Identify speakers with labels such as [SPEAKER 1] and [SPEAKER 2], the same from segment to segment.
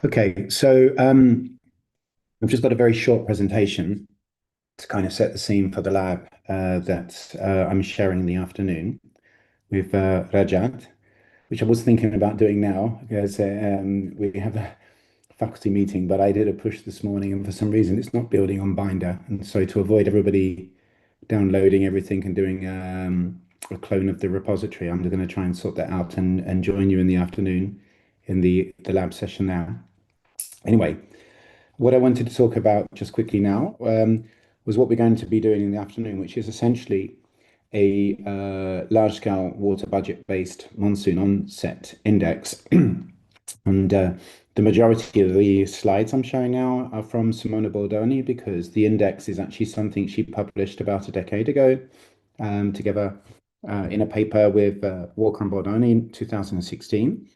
[SPEAKER 1] Okay, so I've just got a very short presentation to kind of set the scene for the lab that I'm sharing in the afternoon with Rajat, which I was thinking about doing now because we have a faculty meeting, but I did a push this morning and for some reason it's not building on Binder. And so to avoid everybody downloading everything and doing a clone of the repository, I'm going to try and sort that out and join you in the afternoon in the lab session now. Anyway. What I wanted to talk about just quickly now was what we're going to be doing in the afternoon, which is essentially a large-scale water budget-based monsoon onset index. And the majority of the slides I'm showing now are from Simona Bordoni because the index is actually something she published about a decade ago together in a paper with Walker and Bordoni in 2016.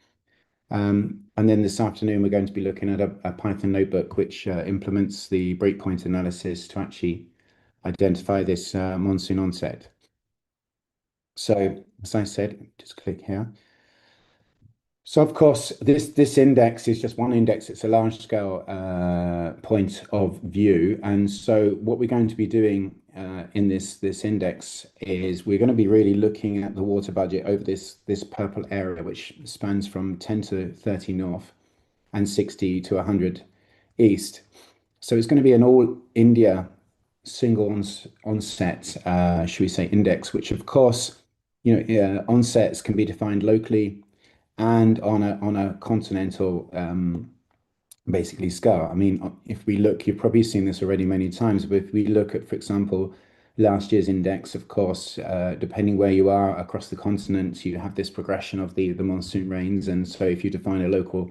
[SPEAKER 1] And then this afternoon, we're going to be looking at a Python notebook which implements the breakpoint analysis to actually identify this monsoon onset. So, as I said, just click here. So, of course, this index is just one index. It's a large scale point of view. And so what we're going to be doing in this index is we're going to be really looking at the water budget over this purple area, which spans from 10 to 30 north and 60 to 100 east. So it's going to be an all India single onset, should we say, index, which of course, onsets can be defined locally and on a continental basically scale. I mean, if we look, you've probably seen this already many times, but if we look at, for example, last year's index, of course, depending where you are across the continent, you have this progression of the monsoon rains. And so if you define a local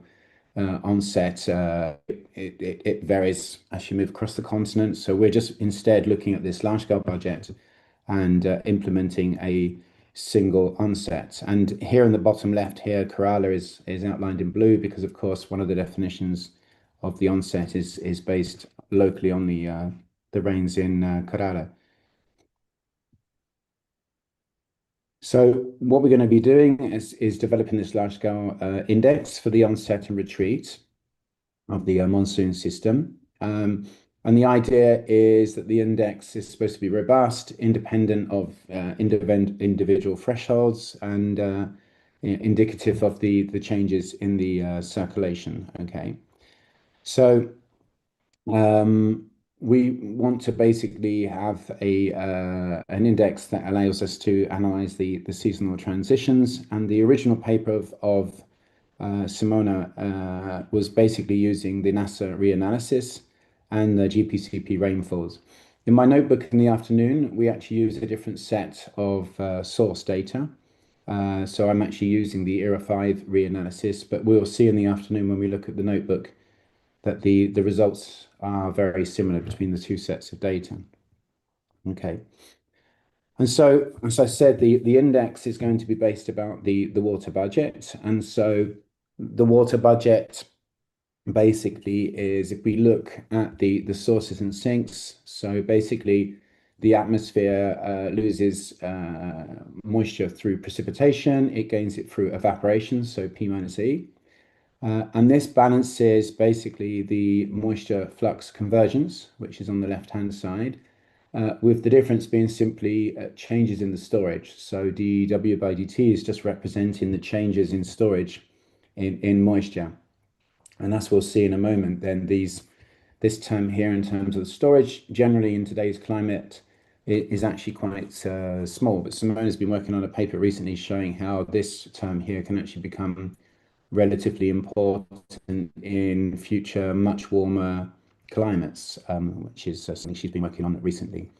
[SPEAKER 1] onset, it varies as you move across the continent. So we're just instead looking at this large scale budget and implementing a single onset. And here in the bottom left here, Kerala is outlined in blue because, of course, one of the definitions of the onset is based locally on the rains in Kerala. So what we're going to be doing is developing this large scale index for the onset and retreat of the monsoon system. And the idea is that the index is supposed to be robust, independent of individual thresholds, and indicative of the changes in the circulation. Okay, so we want to basically have an index that allows us to analyze the seasonal transitions. And the original paper of Simona was basically using the NASA reanalysis and the GPCP rainfalls. In my notebook in the afternoon, we actually use a different set of source data. So I'm actually using the ERA 5 reanalysis, but we'll see in the afternoon when we look at the notebook that the results are very similar between the two sets of data. Okay. And so, as I said, the index is going to be based about the water budget. And so the water budget basically is if we look at the sources and sinks, so basically the atmosphere loses moisture through precipitation, it gains it through evaporation, so P minus E. And this balances basically the moisture flux convergence, which is on the left-hand side, with the difference being simply changes in the storage. So dW by dt is just representing the changes in storage in moisture. And as we'll see in a moment, then this term here in terms of the storage, generally in today's climate, it is actually quite small. But Simone has been working on a paper recently showing how this term here can actually become relatively important in future much warmer climates, which is something she's been working on recently.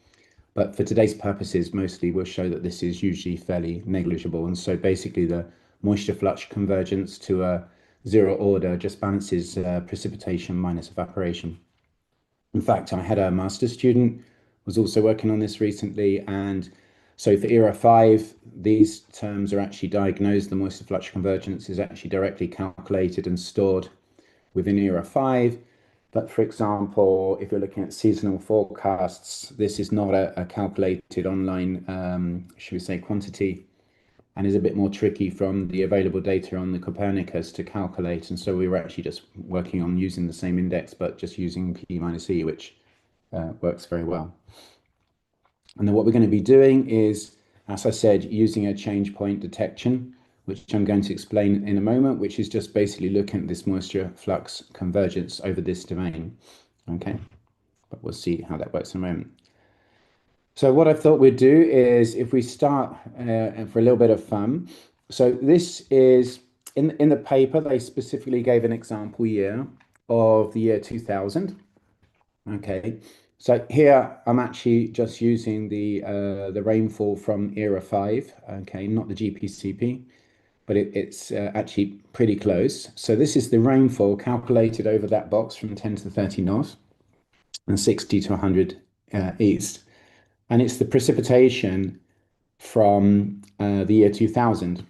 [SPEAKER 1] But for today's purposes, mostly we'll show that this is usually fairly negligible. And so basically the moisture flux convergence to a zero order just balances precipitation minus evaporation. In fact, I had a master's student was also working on this recently, and so for ERA 5, these terms are actually diagnosed. The moisture flux convergence is actually directly calculated and stored within ERA 5. But for example, if you're looking at seasonal forecasts, this is not a calculated online, should we say, quantity. and is a bit more tricky from the available data on the Copernicus to calculate. And so we were actually just working on using the same index, but just using P minus E, which works very well. And then what we're going to be doing is, as I said, using a change point detection, which I'm going to explain in a moment, which is just basically looking at this moisture flux convergence over this domain. Okay, but we'll see how that works in a moment. So what I thought we'd do is, if we start for a little bit of fun. So this is, in the paper, they specifically gave an example year of the year 2000. Okay, so here I'm actually just using the rainfall from era 5, okay, not the GPCP, but it's actually pretty close. So this is the rainfall calculated over that box from 10 to 30 north and 60 to 100 east. And it's the precipitation from the year 2000.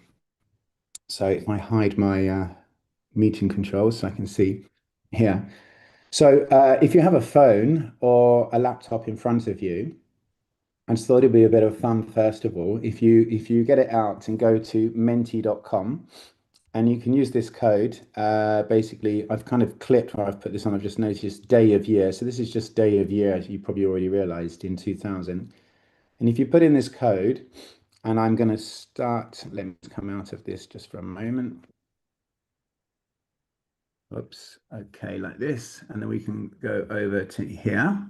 [SPEAKER 1] So if I hide my meeting controls so I can see here. So if you have a phone or a laptop in front of you, I just thought it'd be a bit of fun, first of all, if you get it out and go to menti.com, and you can use this code. Basically, I've kind of clipped where I've put this on. I've just noticed day of year. So this is just day of year, as you probably already realized, in 2000. And if you put in this code, and I'm going to start, let me come out of this just for a moment. Oops, okay, like this. And then we can go over to here.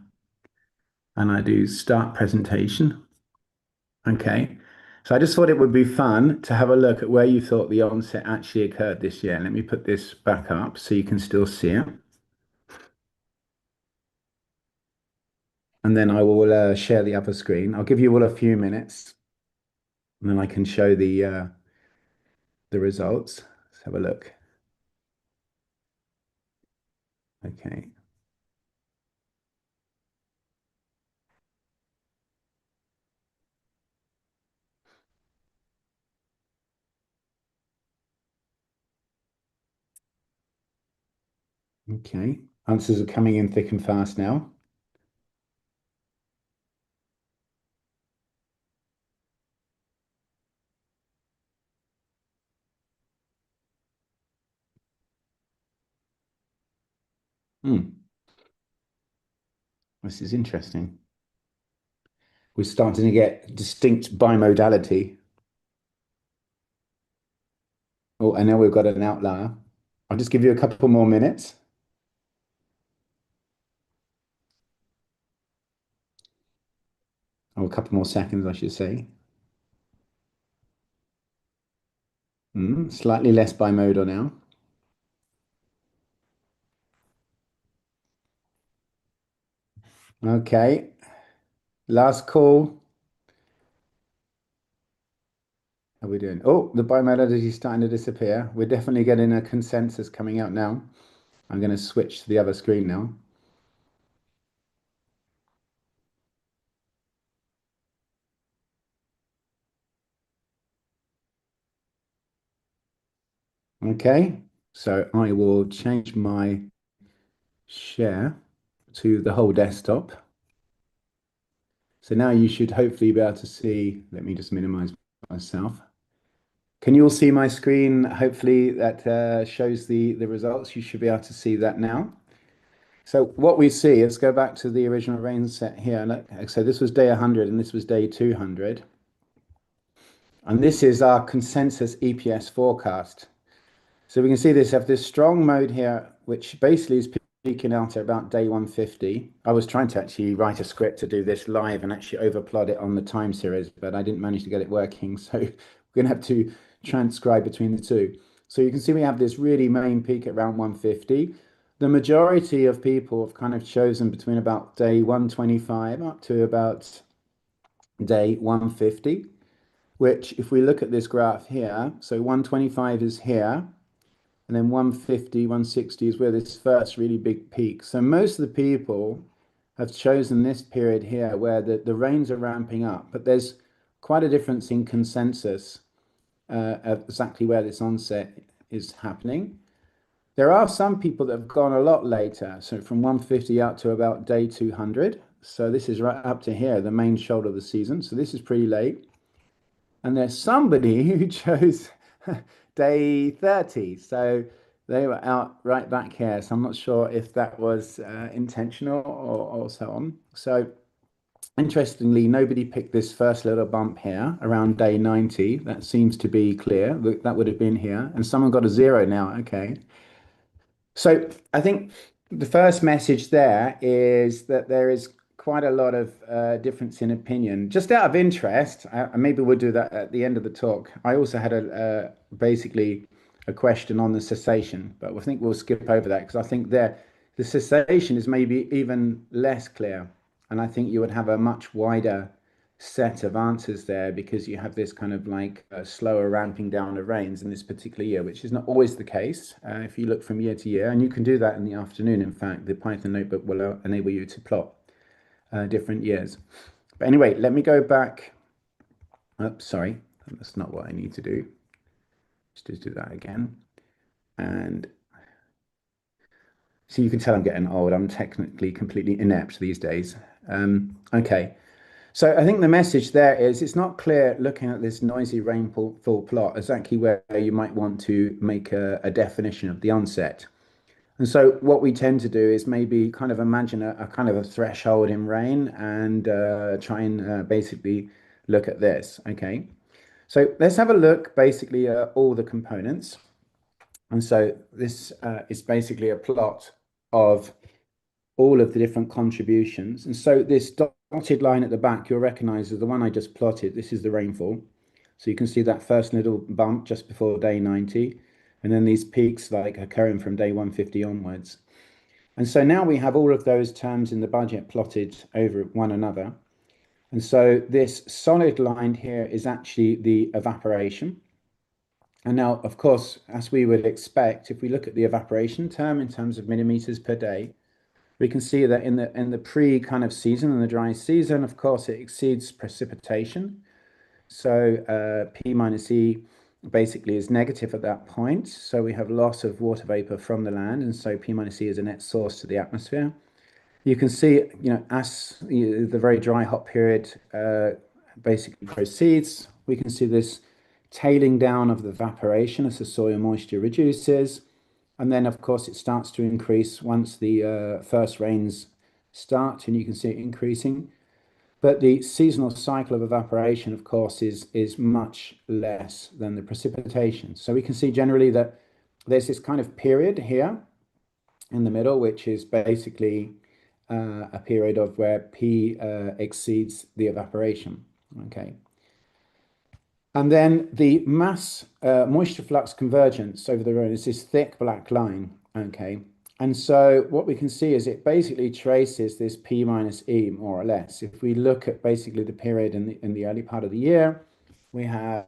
[SPEAKER 1] And I do start presentation. Okay, so I just thought it would be fun to have a look at where you thought the onset actually occurred this year. Let me put this back up so you can still see it. And then I will share the other screen. I'll give you all a few minutes, and then I can show the results. Let's have a look. Okay. Okay. Answers are coming in thick and fast now. This is interesting. We're starting to get distinct bimodality. Oh, and now we've got an outlier. I'll just give you a couple more minutes. Or a couple more seconds, I should say. Slightly less bimodal now. Okay. Last call. How are we doing? Oh, the bimodality is starting to disappear. We're definitely getting a consensus coming out now. I'm going to switch to the other screen now. Okay, so I will change my share to the whole desktop. So now you should hopefully be able to see, let me just minimize myself. Can you all see my screen? Hopefully that shows the results. You should be able to see that now. So what we see, let's go back to the original rain set here. Look, so this was day 100 and this was day 200. And this is our consensus EPS forecast. So we can see this, have this strong mode here, which basically is peaking out at about day 150. I was trying to actually write a script to do this live and actually overplot it on the time series, but I didn't manage to get it working. So we're going to have to transcribe between the two. So you can see we have this really main peak at around 150. The majority of people have kind of chosen between about day 125 up to about day 150, which if we look at this graph here, so 125 is here, and then 150, 160 is where this first really big peak. So most of the people have chosen this period here where the rains are ramping up, but there's quite a difference in consensus of exactly where this onset is happening. There are some people that have gone a lot later, so from 150 out to about day 200. So this is right up to here, the main shoulder of the season. So this is pretty late. And there's somebody who chose day 30. So they were out right back here. So I'm not sure if that was intentional or so on. So interestingly, nobody picked this first little bump here around day 90. That seems to be clear. That would have been here. And someone got a zero now. Okay. So I think the first message there is that there is quite a lot of difference in opinion. Just out of interest, maybe we'll do that at the end of the talk. I also had basically a question on the cessation, but I think we'll skip over that because I think there the cessation is maybe even less clear, and I think you would have a much wider set of answers there because you have this kind of like slower ramping down of rains in this particular year, which is not always the case if you look from year to year. And you can do that in the afternoon. In fact, the Python notebook will enable you to plot different years. But anyway, let me go back. Oh, sorry, that's not what I need to do. Just do that again. And so you can tell I'm getting old. I'm technically completely inept these days. Okay. So I think the message there is it's not clear looking at this noisy rainfall plot exactly where you might want to make a definition of the onset. And so what we tend to do is maybe kind of imagine a kind of a threshold in rain and try and basically look at this. Okay. So let's have a look basically at all the components. And so this is basically a plot of all of the different contributions. And so this dotted line at the back, you'll recognize as the one I just plotted. This is the rainfall. So you can see that first little bump just before day 90, and then these peaks like occurring from day 150 onwards. And so now we have all of those terms in the budget plotted over one another. And so this solid line here is actually the evaporation. And now, of course, as we would expect, if we look at the evaporation term in terms of millimeters per day, we can see that in the pre kind of season, in the dry season, of course, it exceeds precipitation. So P minus E basically is negative at that point. So we have loss of water vapor from the land, and so P minus E is a net source to the atmosphere. You can see, as the very dry hot period basically proceeds, we can see this tailing down of the evaporation as the soil moisture reduces. And then, of course, it starts to increase once the first rains start, and you can see it increasing. But the seasonal cycle of evaporation, of course, is much less than the precipitation. So we can see generally that there's this kind of period here in the middle, which is basically a period of where P exceeds the evaporation. Okay. And then the mass moisture flux convergence over the road is this thick black line. Okay. And so what we can see is it basically traces this P minus E more or less. If we look at basically the period in the early part of the year, we have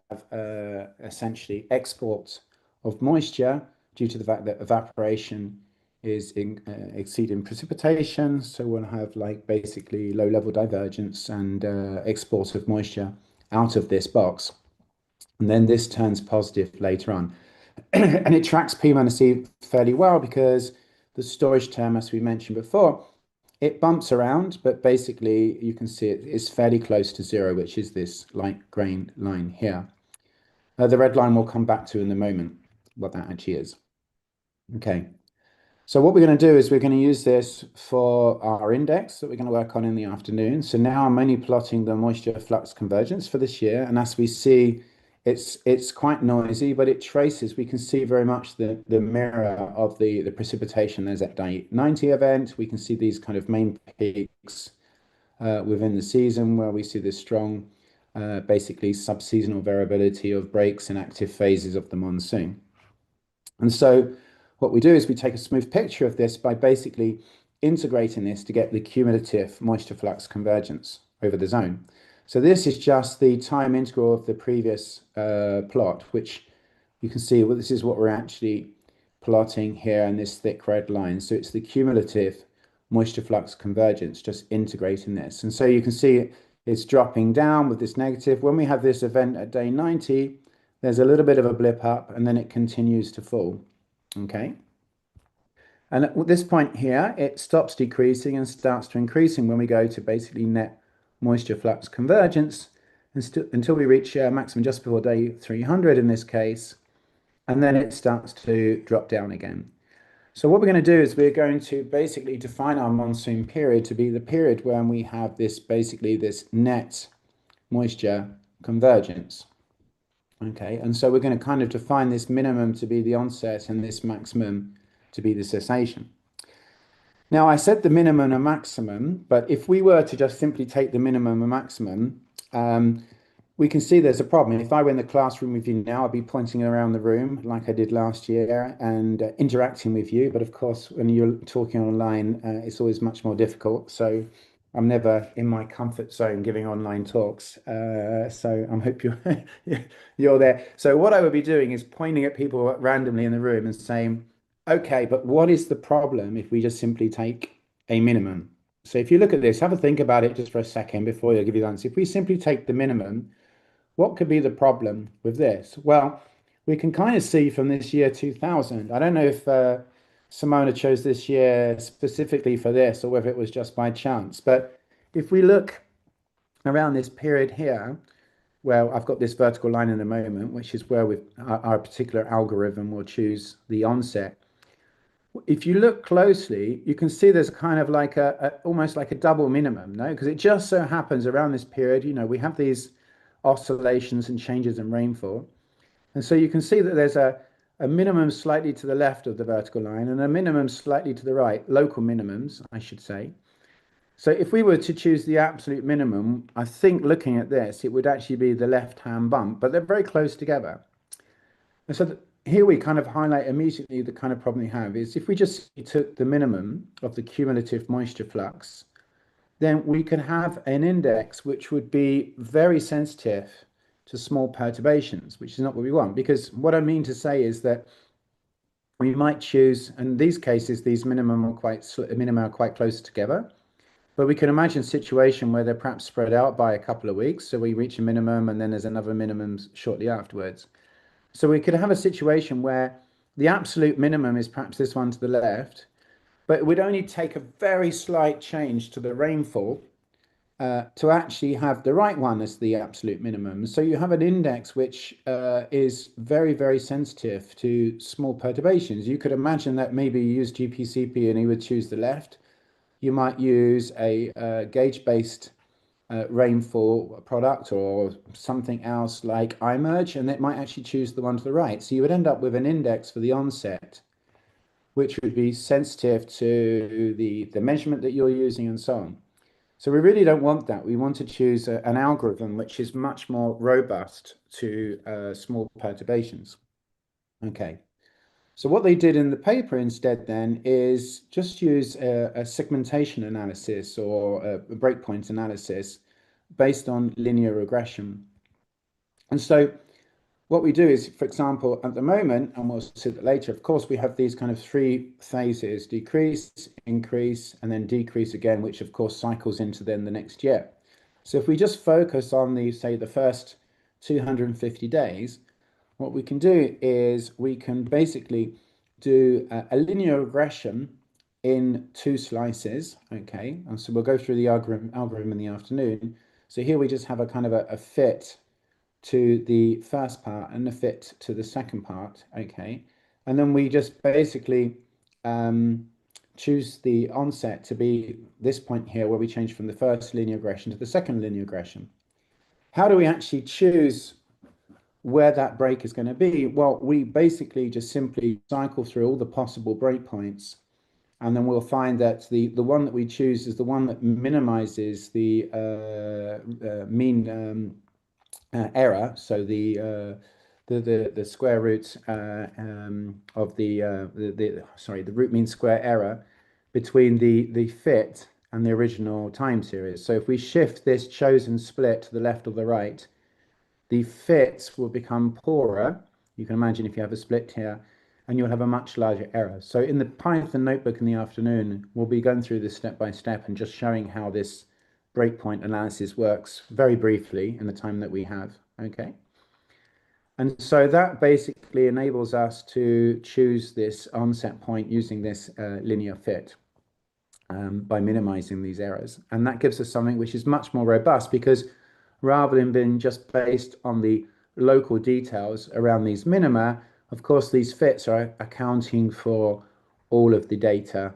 [SPEAKER 1] essentially exports of moisture due to the fact that evaporation is exceeding precipitation. So we'll have like basically low level divergence and exports of moisture out of this box. And then this turns positive later on. And it tracks P minus E fairly well because the storage term, as we mentioned before, it bumps around, but basically you can see it is fairly close to zero, which is this light green line here. The red line we'll come back to in a moment, what that actually is. Okay. So what we're going to do is we're going to use this for our index that we're going to work on in the afternoon. So now I'm only plotting the moisture flux convergence for this year. And as we see, it's quite noisy, but it traces, we can see very much the mirror of the precipitation. There's that day 90 event. We can see these kind of main peaks within the season where we see this strong, basically sub-seasonal variability of breaks and active phases of the monsoon. And so what we do is we take a smooth picture of this by basically integrating this to get the cumulative moisture flux convergence over the zone. So this is just the time integral of the previous plot, which you can see, well, this is what we're actually plotting here in this thick red line. So it's the cumulative moisture flux convergence, just integrating this. And so you can see it's dropping down with this negative. When we have this event at day 90, there's a little bit of a blip up and then it continues to fall. Okay. And at this point here, it stops decreasing and starts to increasing when we go to basically net moisture flux convergence. until we reach maximum just before day 300 in this case, and then it starts to drop down again. So what we're going to do is we're going to basically define our monsoon period to be the period when we have this basically this net moisture convergence. Okay, and so we're going to kind of define this minimum to be the onset and this maximum to be the cessation. Now, I said the minimum and maximum, but if we were to just simply take the minimum and maximum, we can see there's a problem. If I were in the classroom with you now, I'd be pointing around the room like I did last year and interacting with you. But of course, when you're talking online, it's always much more difficult. So I'm never in my comfort zone giving online talks. So I hope you're there. So what I would be doing is pointing at people randomly in the room and saying, okay, but what is the problem if we just simply take a minimum? So if you look at this, have a think about it just for a second before I give you the answer. If we simply take the minimum, what could be the problem with this? Well, we can kind of see from this year 2000. I don't know if Simona chose this year specifically for this or whether it was just by chance. But if we look around this period here, well, I've got this vertical line in a moment, which is where our particular algorithm will choose the onset. If you look closely, you can see there's kind of like almost like a double minimum, no? Because it just so happens around this period, we have these oscillations and changes in rainfall. And so you can see that there's a minimum slightly to the left of the vertical line and a minimum slightly to the right, local minimums, I should say. So if we were to choose the absolute minimum, I think looking at this, it would actually be the left-hand bump, but they're very close together. And so here we kind of highlight immediately the kind of problem we have is if we just took the minimum of the cumulative moisture flux, then we can have an index which would be very sensitive to small perturbations, which is not what we want. Because what I mean to say is that we might choose, in these cases, these minimum are quite close together. But we can imagine a situation where they're perhaps spread out by a couple of weeks. So we reach a minimum and then there's another minimum shortly afterwards. So we could have a situation where the absolute minimum is perhaps this one to the left, but it would only take a very slight change to the rainfall to actually have the right one as the absolute minimum. So you have an index which is very, very sensitive to small perturbations. You could imagine that maybe you use GPCP and he would choose the left. You might use a gauge-based rainfall product or something else like iMerge, and it might actually choose the one to the right. So you would end up with an index for the onset, which would be sensitive to the measurement that you're using and so on. So we really don't want that. We want to choose an algorithm which is much more robust to small perturbations. Okay. So what they did in the paper instead then is just use a segmentation analysis or a breakpoint analysis based on linear regression. And so what we do is, for example, at the moment, and we'll see that later, of course, we have these kind of three phases: decrease, increase, and then decrease again, which of course cycles into then the next year. So if we just focus on the, say, the first 250 days, what we can do is we can basically do a linear regression in two slices, okay? And so we'll go through the algorithm in the afternoon. So here we just have a kind of a fit to the first part and a fit to the second part, okay? And then we just basically choose the onset to be this point here where we change from the first linear regression to the second linear regression. How do we actually choose where that break is going to be? Well, we basically just simply cycle through all the possible breakpoints, and then we'll find that the one that we choose is the one that minimizes the mean error. So the square root of the root mean square error between the fit and the original time series. So if we shift this chosen split to the left or the right, the fits will become poorer. You can imagine if you have a split here, and you'll have a much larger error. So in the Python notebook in the afternoon, we'll be going through this step by step and just showing how this breakpoint analysis works very briefly in the time that we have, okay? And so that basically enables us to choose this onset point using this linear fit by minimizing these errors. And that gives us something which is much more robust, because rather than being just based on the local details around these minima. Of course, these fits are accounting for all of the data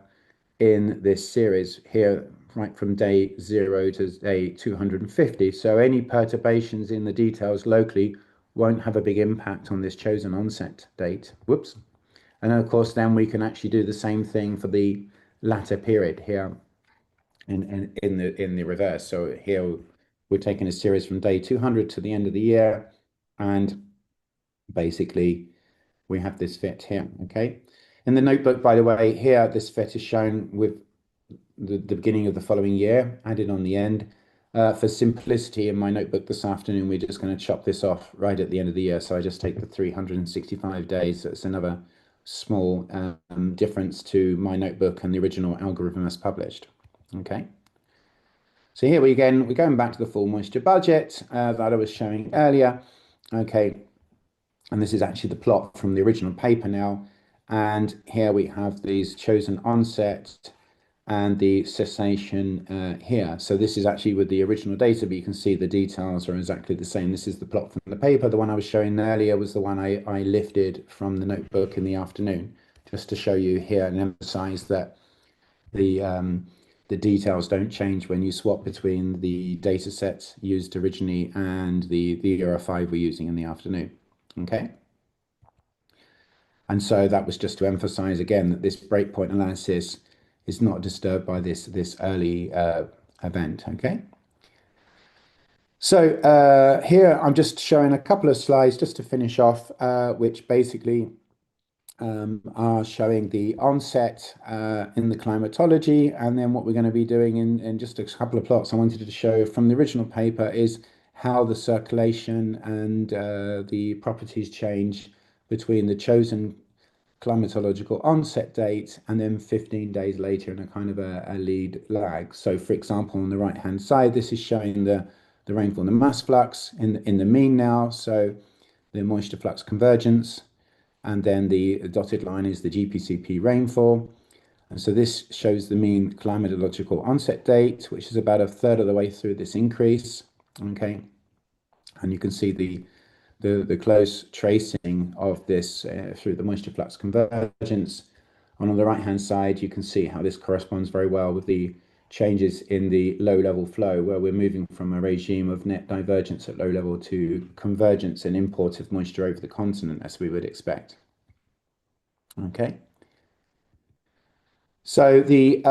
[SPEAKER 1] in this series here, right from day 0 to day 250. So any perturbations in the details locally won't have a big impact on this chosen onset date. Whoops. And then of course, then we can actually do the same thing for the latter period here in the reverse. So here we're taking a series from day 200 to the end of the year, and basically we have this fit here. Okay. In the notebook, by the way, here this fit is shown with the beginning of the following year added on the end. For simplicity, in my notebook this afternoon, we're just going to chop this off right at the end of the year. So I just take the 365 days. That's another small difference to my notebook and the original algorithm as published. Okay. So here we're going back to the full moisture budget that I was showing earlier. Okay. And this is actually the plot from the original paper now. And here we have these chosen onset and the cessation here. So this is actually with the original data, but you can see the details are exactly the same. This is the plot from the paper. The one I was showing earlier was the one I lifted from the notebook in the afternoon, just to show you here and emphasize that the details don't change when you swap between the data sets used originally and the era 5 we're using in the afternoon. Okay. And so that was just to emphasize again that this breakpoint analysis is not disturbed by this early event. Okay. So here I'm just showing a couple of slides just to finish off, which basically are showing the onset in the climatology, and then what we're going to be doing in just a couple of plots I wanted to show from the original paper is how the circulation and the properties change between the chosen climatological onset date and then 15 days later in a kind of a lead lag. So for example, on the right hand side, this is showing the rainfall and the mass flux in the mean now, so the moisture flux convergence, and then the dotted line is the GPCP rainfall. And so this shows the mean climatological onset date, which is about a third of the way through this increase. Okay. And you can see the close tracing of this through the moisture flux convergence. And on the right hand side, you can see how this corresponds very well with the changes in the low level flow, where we're moving from a regime of net divergence at low level to convergence and import of moisture over the continent, as we would expect. Okay. So the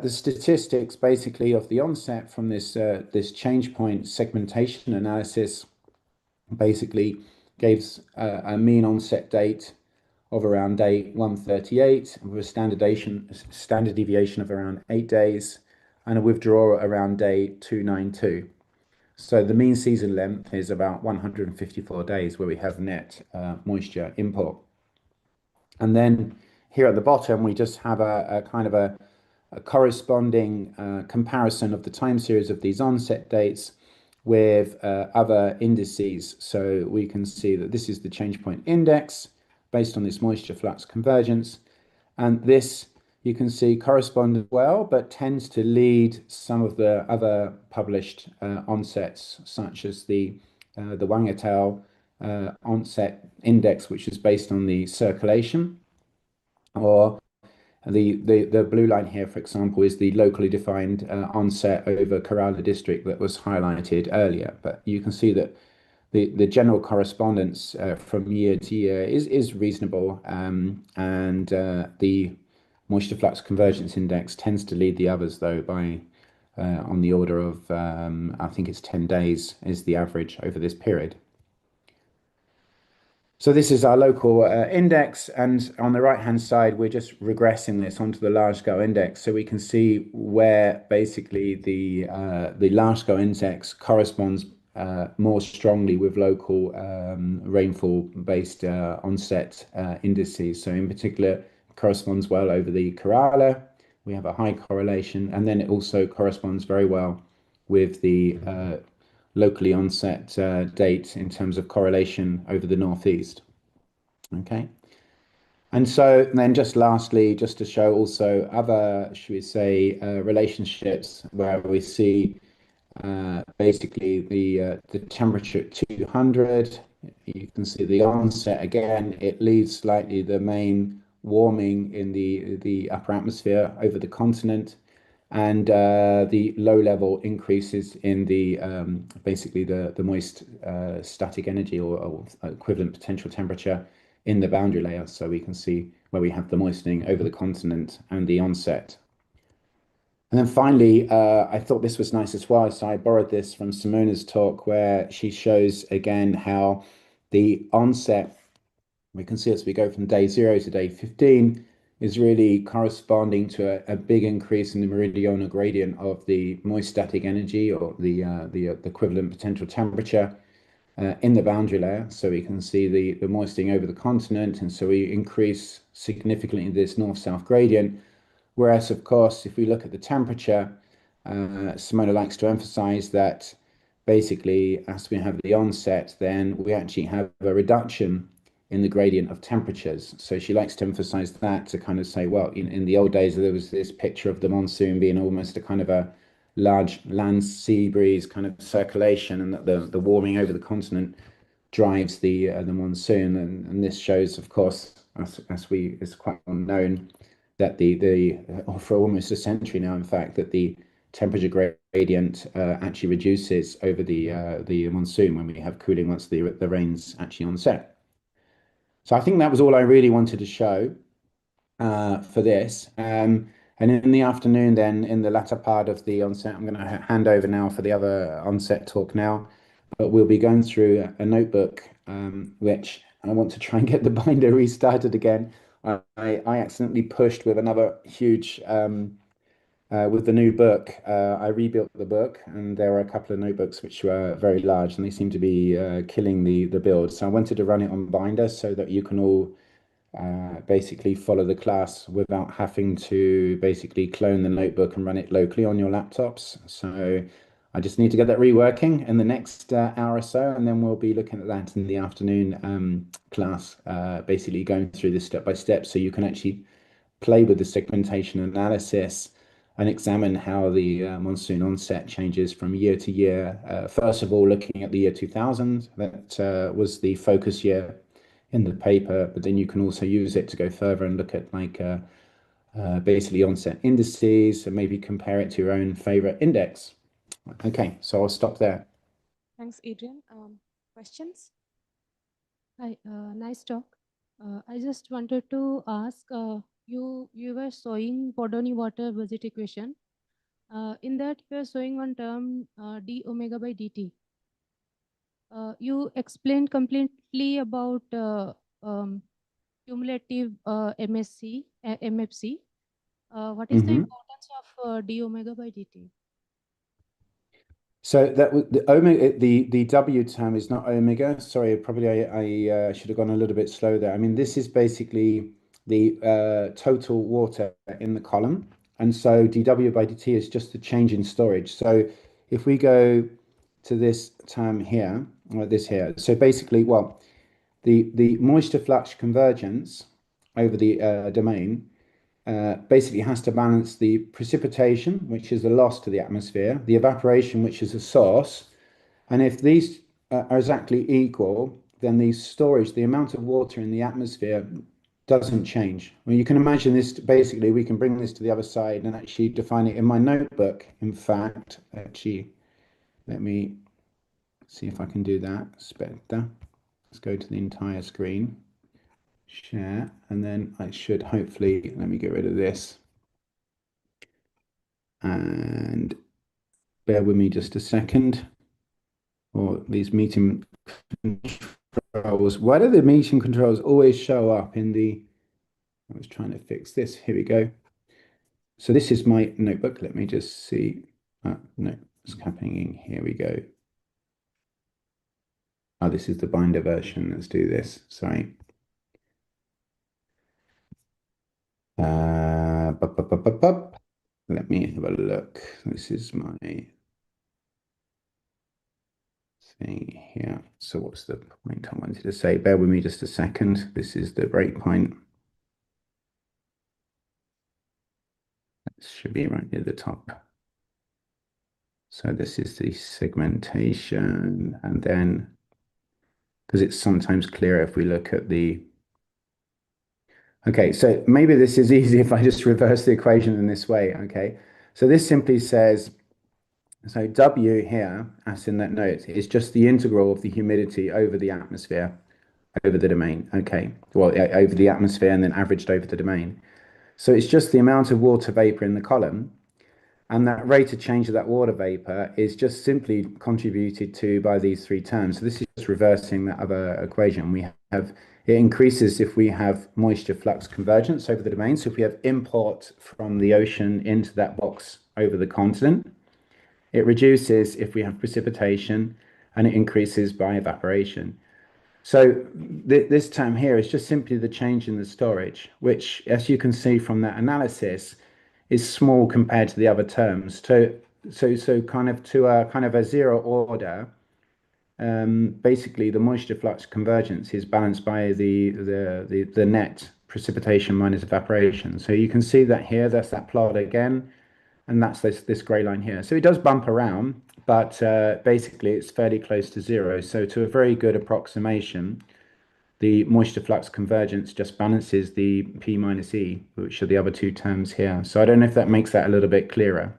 [SPEAKER 1] statistics basically of the onset from this change point segmentation analysis basically gives a mean onset date of around day 138 with a standard deviation of around 8 days and a withdrawal around day 292. So the mean season length is about 154 days where we have net moisture import. And then here at the bottom, we just have a kind of a corresponding comparison of the time series of these onset dates with other indices. So we can see that this is the change point index based on this moisture flux convergence. And this, you can see, corresponds well, but tends to lead some of the other published onsets, such as the Wang et al. Onset index, which is based on the circulation, or the blue line here, for example, is the locally defined onset over Kerala district that was highlighted earlier. But you can see that the general correspondence from year to year is reasonable, and the moisture flux convergence index tends to lead the others, though, by on the order of I think it's 10 days is the average over this period. So this is our local index, and on the right-hand side, we're just regressing this onto the large-scale index, so we can see where basically the large-scale index corresponds more strongly with local rainfall-based onset indices. So in particular, corresponds well over the Kerala. We have a high correlation, and then it also corresponds very well with the locally onset date in terms of correlation over the northeast. Okay. And so then just lastly, just to show also other, should we say, relationships where we see basically the temperature at 200. You can see the onset again. It leads slightly the main warming in the upper atmosphere over the continent, and the low level increases in the basically the moist static energy or equivalent potential temperature in the boundary layer. So we can see where we have the moistening over the continent and the onset. And then finally, I thought this was nice as well. So I borrowed this from Simona's talk where she shows again how the onset, we can see as we go from day 0 to day 15, is really corresponding to a big increase in the meridional gradient of the moist static energy or the equivalent potential temperature in the boundary layer. So we can see the moistening over the continent. And so we increase significantly this north-south gradient. Whereas, of course, if we look at the temperature, Simona likes to emphasize that basically, as we have the onset, then we actually have a reduction in the gradient of temperatures. So she likes to emphasize that to kind of say, well, in the old days, there was this picture of the monsoon being almost a kind of a large land sea breeze kind of circulation, and that the warming over the continent drives the monsoon. And this shows, of course, as we is quite well known, that for almost a century now, in fact, that the temperature gradient actually reduces over the monsoon when we have cooling once the rain's actually onset. So I think that was all I really wanted to show for this. And in the afternoon, then in the latter part of the onset, I'm going to hand over now for the other onset talk now. But we'll be going through a notebook, which I want to try and get the binder restarted again. I accidentally pushed with another huge with the new book. I rebuilt the book, and there were a couple of notebooks which were very large, and they seem to be killing the build. So I wanted to run it on binder so that you can all basically follow the class without having to basically clone the notebook and run it locally on your laptops. So I just need to get that reworking in the next hour or so, and then we'll be looking at that in the afternoon class, basically going through this step by step so you can actually play with the segmentation analysis and examine how the monsoon onset changes from year to year. First of all, looking at the year 2000, that was the focus year in the paper, but then you can also use it to go further and look at like basically onset indices and maybe compare it to your own favorite index. Okay, so I'll stop there.
[SPEAKER 2] Thanks, Adrian. Questions? Hi, nice talk. I just wanted to ask, you were showing Podoni water budget equation. In that, you are showing one term d omega by dt. You explained completely about cumulative MFC. What is the importance of d omega by dt?
[SPEAKER 1] So that the omega, the W term is not omega. Sorry, probably I should have gone a little bit slow there. I mean, this is basically the total water in the column, and so dW by dt is just the change in storage. So if we go to this term here, or this here, so basically, well, the moisture flux convergence over the domain basically has to balance the precipitation, which is a loss to the atmosphere, the evaporation, which is a source. And if these are exactly equal, then the storage, the amount of water in the atmosphere doesn't change. Well, you can imagine this, basically, we can bring this to the other side and actually define it in my notebook. In fact, actually, let me see if I can do that. Aspetta. Let's go to the entire screen, share, and then I should hopefully, let me get rid of this. And bear with me just a second. Or these meeting controls. Why do the meeting controls always show up in the... I was trying to fix this. Here we go. So this is my notebook. Let me just see. No, it's happening. Here we go. Oh, this is the binder version. Let's do this. Sorry. Let me have a look. This is my thing here. So what's the point I wanted to say? Bear with me just a second. This is the breakpoint. It should be right near the top. So this is the segmentation, and then, because it's sometimes clearer if we look at the, okay, so maybe this is easy if I just reverse the equation in this way, okay? So this simply says, so W here, as in that note, is just the integral of the humidity over the atmosphere, over the domain, okay? Well, over the atmosphere and then averaged over the domain. So it's just the amount of water vapor in the column, and that rate of change of that water vapor is just simply contributed to by these three terms. So this is just reversing that other equation. We have, it increases if we have moisture flux convergence over the domain. So if we have import from the ocean into that box over the continent, it reduces if we have precipitation, and it increases by evaporation. So this term here is just simply the change in the storage, which, as you can see from that analysis, is small compared to the other terms. So kind of to a kind of a zero order, basically the moisture flux convergence is balanced by the net precipitation minus evaporation. So you can see that here, that's that plot again, and that's this gray line here. So it does bump around, but basically it's fairly close to zero. So to a very good approximation, the moisture flux convergence just balances the P minus E, which are the other two terms here. So I don't know if that makes that a little bit clearer.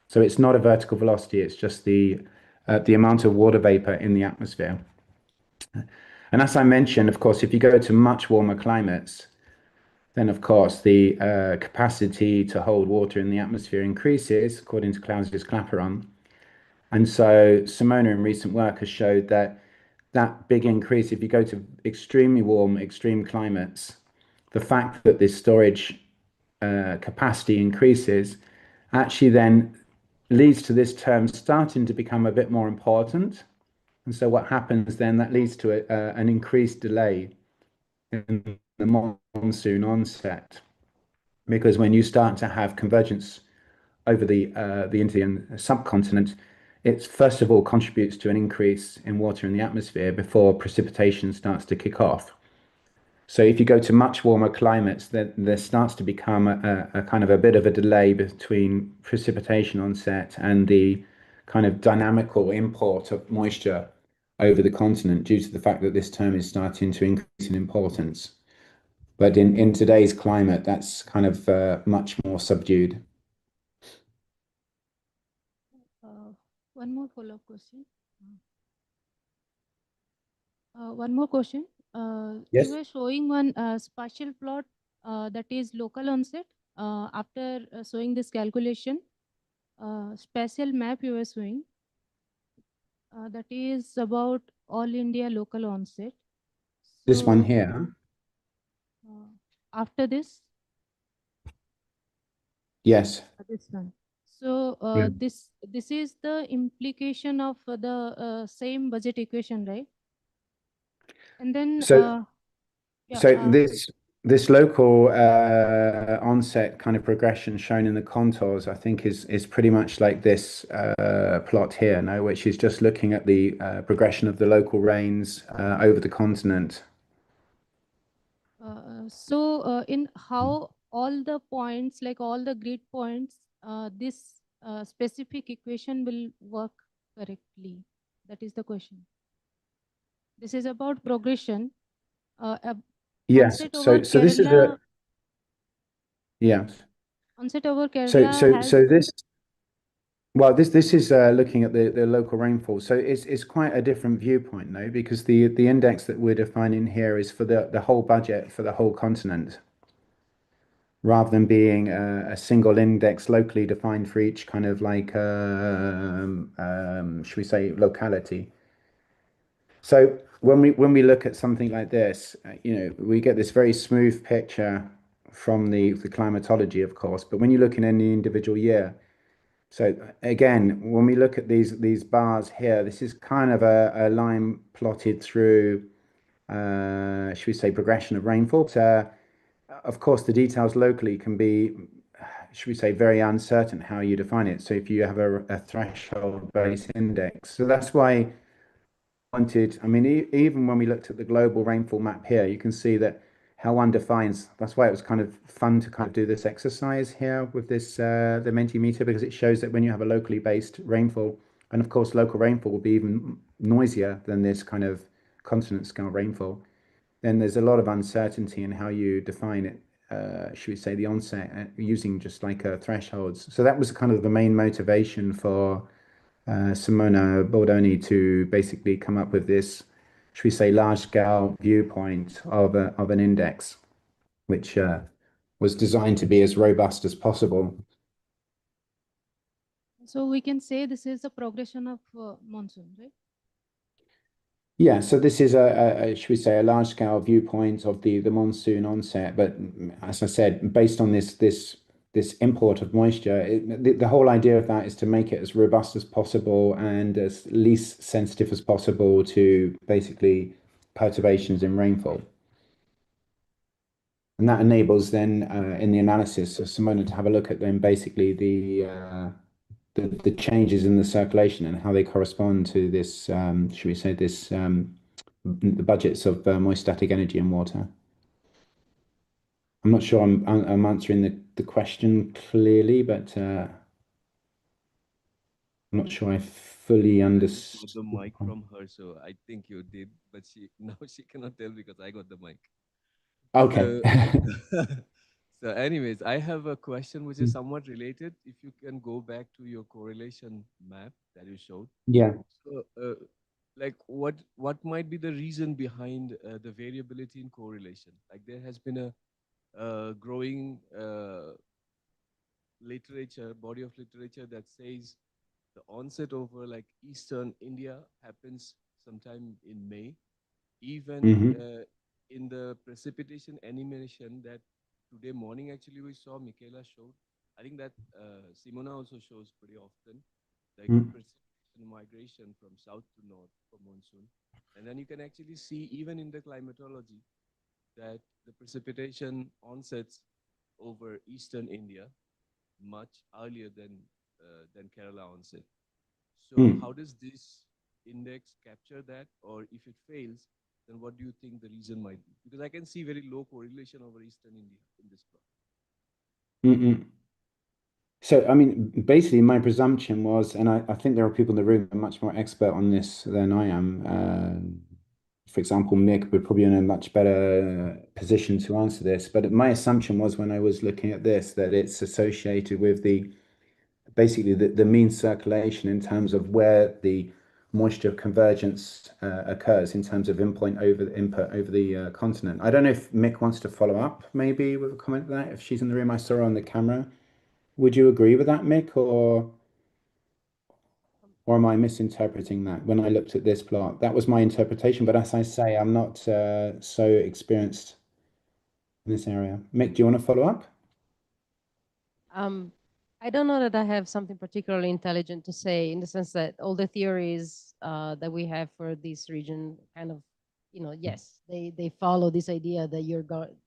[SPEAKER 1] So it's not a vertical velocity, it's just the amount of water vapor in the atmosphere. And as I mentioned, of course, if you go to much warmer climates, then of course the capacity to hold water in the atmosphere increases according to Clausius Clapeyron. And so Simona in recent work has showed that that big increase, if you go to extremely warm, extreme climates, the fact that this storage capacity increases actually then leads to this term starting to become a bit more important. And so what happens then, that leads to an increased delay in the monsoon onset, because when you start to have convergence over the Indian subcontinent, it first of all contributes to an increase in water in the atmosphere before precipitation starts to kick off. So if you go to much warmer climates, then there starts to become a kind of a bit of a delay between precipitation onset and the kind of dynamical import of moisture over the continent due to the fact that this term is starting to increase in importance. But in today's climate, that's kind of much more subdued.
[SPEAKER 2] One more follow-up question. One more question.
[SPEAKER 1] Yes.
[SPEAKER 2] You were showing one spatial plot that is local onset. After showing this calculation, spatial map you were showing, that is about all India local onset.
[SPEAKER 1] This one
[SPEAKER 2] So
[SPEAKER 1] here.
[SPEAKER 2] after this,
[SPEAKER 1] Yes.
[SPEAKER 2] this one. So
[SPEAKER 1] Yeah.
[SPEAKER 2] this is the implication of the same budget equation, right? And then
[SPEAKER 1] So
[SPEAKER 2] yeah.
[SPEAKER 1] so this local onset kind of progression shown in the contours, I think is pretty much like this plot here, no, which is just looking at the progression of the local rains over the continent.
[SPEAKER 2] So in how all the points, like all the grid points, this specific equation will work correctly? That is the question. This is about progression.
[SPEAKER 1] Yes.
[SPEAKER 2] Onset over
[SPEAKER 1] So this is
[SPEAKER 2] Kerala.
[SPEAKER 1] a, yeah.
[SPEAKER 2] Onset over
[SPEAKER 1] So
[SPEAKER 2] Kerala
[SPEAKER 1] so
[SPEAKER 2] has.
[SPEAKER 1] so this, well, this is looking at the local rainfall. So it's quite a different viewpoint, though, because the index that we're defining here is for the whole budget for the whole continent, rather than being a single index locally defined for each kind of like should we say locality. So when we look at something like this, we get this very smooth picture from the climatology, of course. But when you look in any individual year, so again, when we look at these bars here, this is kind of a line plotted through, should we say, progression of rainfall. So, of course, the details locally can be, should we say, very uncertain how you define it. So if you have a threshold base index, so that's why I mean, even when we looked at the global rainfall map here, you can see that how one defines. That's why it was kind of fun to kind of do this exercise here with this the Mentimeter, because it shows that when you have a locally based rainfall, and of course local rainfall will be even noisier than this kind of continent scale rainfall, then there's a lot of uncertainty in how you define it. Should we say the onset using just like thresholds. So that was kind of the main motivation for Simona Bordoni to basically come up with this, should we say, large-scale viewpoint of an index, which was designed to be as robust as possible.
[SPEAKER 2] So we can say this is a progression of monsoon, right?
[SPEAKER 1] Yeah, so this is should we say, a large-scale viewpoint of the monsoon onset, but as I said, based on this import of moisture, the whole idea of that is to make it as robust as possible and as least sensitive as possible to basically perturbations in rainfall. And that enables then in the analysis of Simona to have a look at then basically the changes in the circulation and how they correspond to this, should we say, this the budgets of moist static energy and water. I'm not sure I'm answering the question clearly, but I'm not sure I fully understood.
[SPEAKER 3] The mic from her, so I think you did, but now she cannot tell because I got the mic.
[SPEAKER 1] Okay.
[SPEAKER 3] So anyways, I have a question which is somewhat related. If you can go back to your correlation map that you showed.
[SPEAKER 1] Yeah.
[SPEAKER 3] So, like what might be the reason behind the variability in correlation? Like there has been a growing body of literature that says the onset over like Eastern India happens sometime in May. Even in the precipitation animation that today morning actually we saw, Michaela showed, I think that Simona also shows pretty often, like precipitation migration from south to north for monsoon. And then you can actually see even in the climatology that the precipitation onsets over Eastern India much earlier than Kerala onset. So how does this index capture that? Or if it fails, then what do you think the reason might be? Because I can see very low correlation over Eastern India in this plot.
[SPEAKER 1] So, I mean, basically my presumption was, and I think there are people in the room who are much more expert on this than I am. For example, Mick would probably be in a much better position to answer this. But my assumption was when I was looking at this, that it's associated with basically the mean circulation in terms of where the moisture convergence occurs in terms of input over the continent. I don't know if Mick wants to follow up maybe with a comment on that, if she's in the room. I saw her on the camera. Would you agree with that, Mick, or am I misinterpreting that when I looked at this plot? That was my interpretation, but as I say, I'm not so experienced in this area. Mick, do you want to follow up?
[SPEAKER 4] I don't know that I have something particularly intelligent to say, in the sense that all the theories that we have for this region kind of, yes, they follow this idea that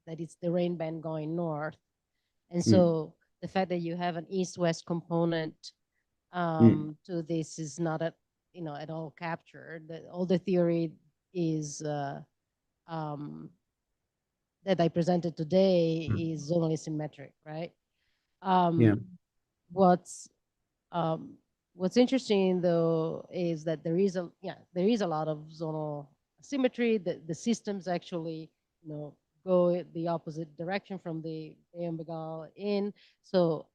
[SPEAKER 4] that it's the rain band going north. And so the fact that you have an east-west component to this is not at all captured. All the theory is that I presented today is zonally symmetric, right? What's interesting though is that there is a lot of zonal symmetry. The systems actually go the opposite direction from the Bay of Bengal in. So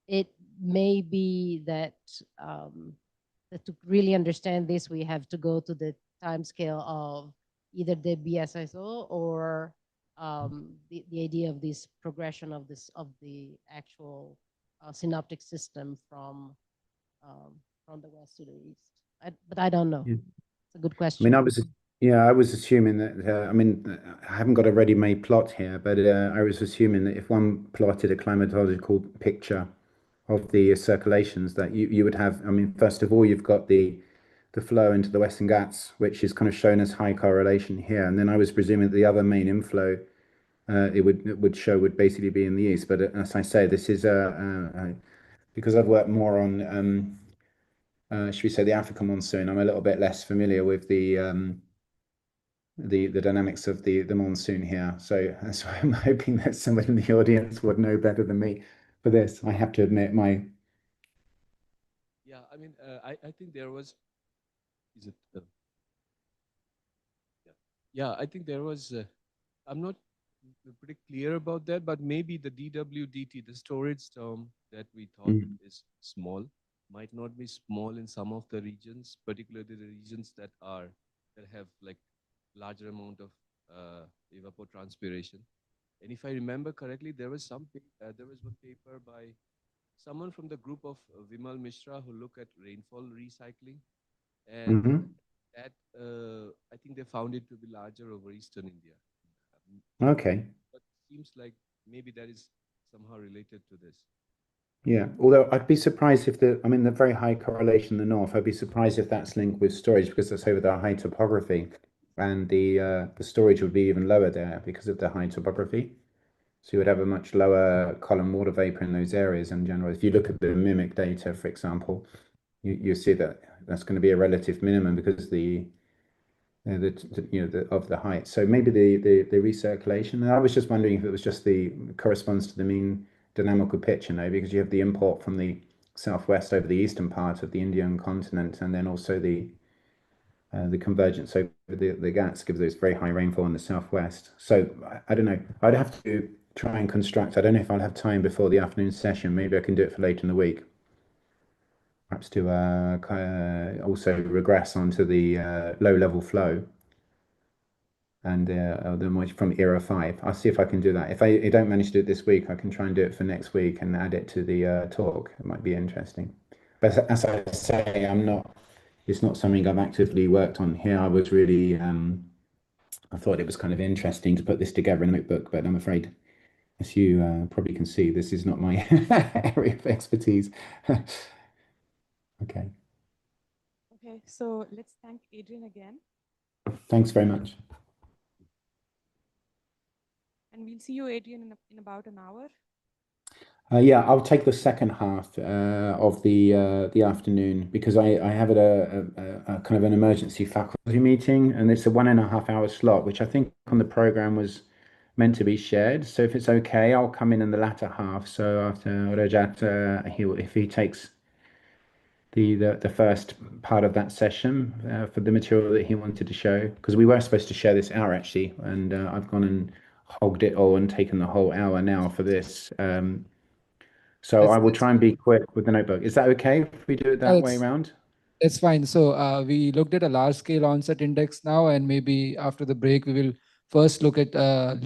[SPEAKER 4] it may be that that to really understand this, we have to go to the time scale of either the BSISO or the idea of this progression of the actual synoptic system from the west to the east. But I don't know. It's a good question.
[SPEAKER 1] I mean, I was assuming that, I mean, I haven't got a ready-made plot here, but I was assuming that if one plotted a climatological picture of the circulations, that you would have, I mean, first of all, you've got the flow into the Western Ghats, which is kind of shown as high correlation here. And then I was presuming that the other main inflow it would basically be in the east. But as I say, this is because I've worked more on should we say the African monsoon, I'm a little bit less familiar with the the dynamics of the monsoon here. So that's why I'm hoping that somebody in the audience would know better than me for this. I have to admit my.
[SPEAKER 3] Yeah, I mean, I think there was. Is it? Yeah, I think there was. I'm not pretty clear about that, but maybe the DWDT, the storage term that we thought is small, might not be small in some of the regions, particularly the regions that have like larger amount of evapotranspiration. And if I remember correctly, there was one paper by someone from the group of Vimal Mishra who look at rainfall recycling, and that I think they found it to be larger over eastern India.
[SPEAKER 1] Okay.
[SPEAKER 3] But seems like maybe that is somehow related to this.
[SPEAKER 1] Yeah, although I'd be surprised if the very high correlation in the north, I'd be surprised if that's linked with storage because that's over the high topography, and the storage would be even lower there because of the high topography. So you would have a much lower column water vapor in those areas in general. If you look at the mimic data, for example, you see that that's going to be a relative minimum because of the height. So maybe the recirculation. And I was just wondering if it was just corresponds to the mean dynamical pitch, because you have the import from the southwest over the eastern part of the Indian continent, and then also the convergence over the Ghats gives those very high rainfall in the southwest. So I don't know. I'd have to try and construct. I don't know if I'll have time before the afternoon session. Maybe I can do it for later in the week. Perhaps to also regress onto the low-level flow and from era 5. I'll see if I can do that. If I don't manage to do it this week, I can try and do it for next week and add it to the talk. It might be interesting. But as I say, it's not something I've actively worked on here. I was really, I thought it was kind of interesting to put this together in a notebook, but I'm afraid, as you probably can see, this is not my area of expertise. Okay.
[SPEAKER 5] Okay, so let's thank Adrian again.
[SPEAKER 1] Thanks very much.
[SPEAKER 5] And we'll see you, Adrian, in about an hour.
[SPEAKER 1] Yeah, I'll take the second half of the afternoon because I have a kind of an emergency faculty meeting, and it's a 1.5 hour slot, which I think on the program was meant to be shared. So if it's okay, I'll come in the latter half. So after Rajat, if he takes the first part of that session for the material that he wanted to show, because we were supposed to share this hour actually, and I've gone and hogged it all and taken the whole hour now for this. So I will try and be quick with the notebook. Is that okay if we do it that way around?
[SPEAKER 6] That's fine. So we looked at a large scale onset index now, and maybe after the break, we will first look at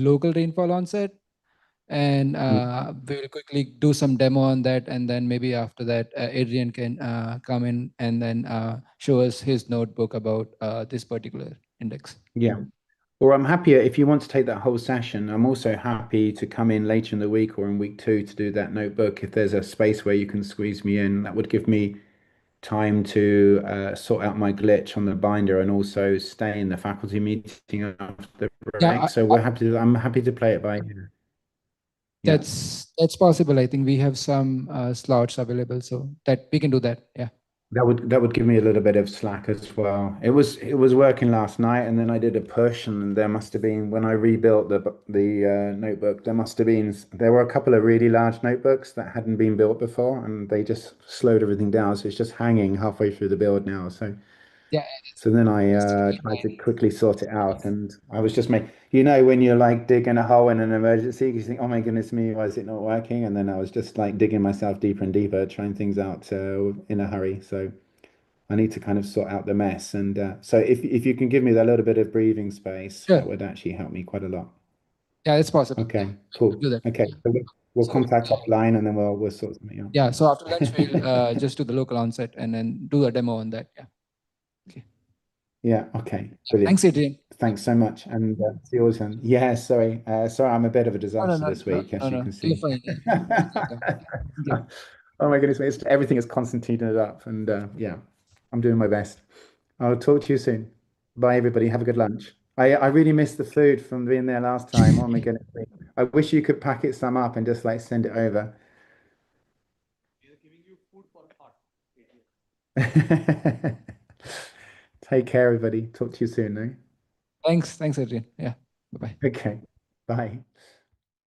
[SPEAKER 6] local rainfall onset, and we will quickly do some demo on that. And then maybe after that, Adrian can come in and then show us his notebook about this particular index.
[SPEAKER 1] Yeah. Or I'm happier if you want to take that whole session. I'm also happy to come in later in the week or in week 2 to do that notebook. If there's a space where you can squeeze me in, that would give me time to sort out my glitch on the binder and also stay in the faculty meeting after the break.
[SPEAKER 6] Yeah,
[SPEAKER 1] so I'm happy to play it by ear. Yeah.
[SPEAKER 6] That's possible. I think we have some slots available, so that we can do that. Yeah.
[SPEAKER 1] That would give me a little bit of slack as well. It was working last night, and then I did a push, and there must have been when I rebuilt the notebook. There were a couple of really large notebooks that hadn't been built before, and they just slowed everything down. So it's just hanging halfway through the build now. So
[SPEAKER 6] yeah.
[SPEAKER 1] So then I tried to quickly sort it out, and I was just when you're like digging a hole in an emergency, you think, oh my goodness me, why is it not working? And then I was just like digging myself deeper and deeper, trying things out in a hurry. So I need to kind of sort out the mess. And so if you can give me that little bit of breathing space,
[SPEAKER 6] Sure.
[SPEAKER 1] that would actually help me quite a lot.
[SPEAKER 6] Yeah, it's possible.
[SPEAKER 1] Okay, cool.
[SPEAKER 6] Do that.
[SPEAKER 1] Okay, so we'll contact offline, and then we'll sort something out.
[SPEAKER 6] Yeah. So after lunch, we'll just do the local onset and then do a demo on that. Yeah. Okay.
[SPEAKER 1] Yeah. Okay. Brilliant.
[SPEAKER 6] Thanks, Adrian.
[SPEAKER 1] Thanks so much, and see you all soon. Yeah, sorry, I'm a bit of a disaster this week, as you can see. Oh my goodness, everything is concertinaed up, and yeah, I'm doing my best. I'll talk to you soon. Bye, everybody. Have a good lunch. I really missed the food from being there last time. Oh my goodness, I wish you could packet some up and just like send it over.
[SPEAKER 3] We are giving you food for thought.
[SPEAKER 1] Take care, everybody. Talk to you soon, no?
[SPEAKER 6] Thanks, Adrian. Yeah, bye-bye.
[SPEAKER 1] Okay, bye.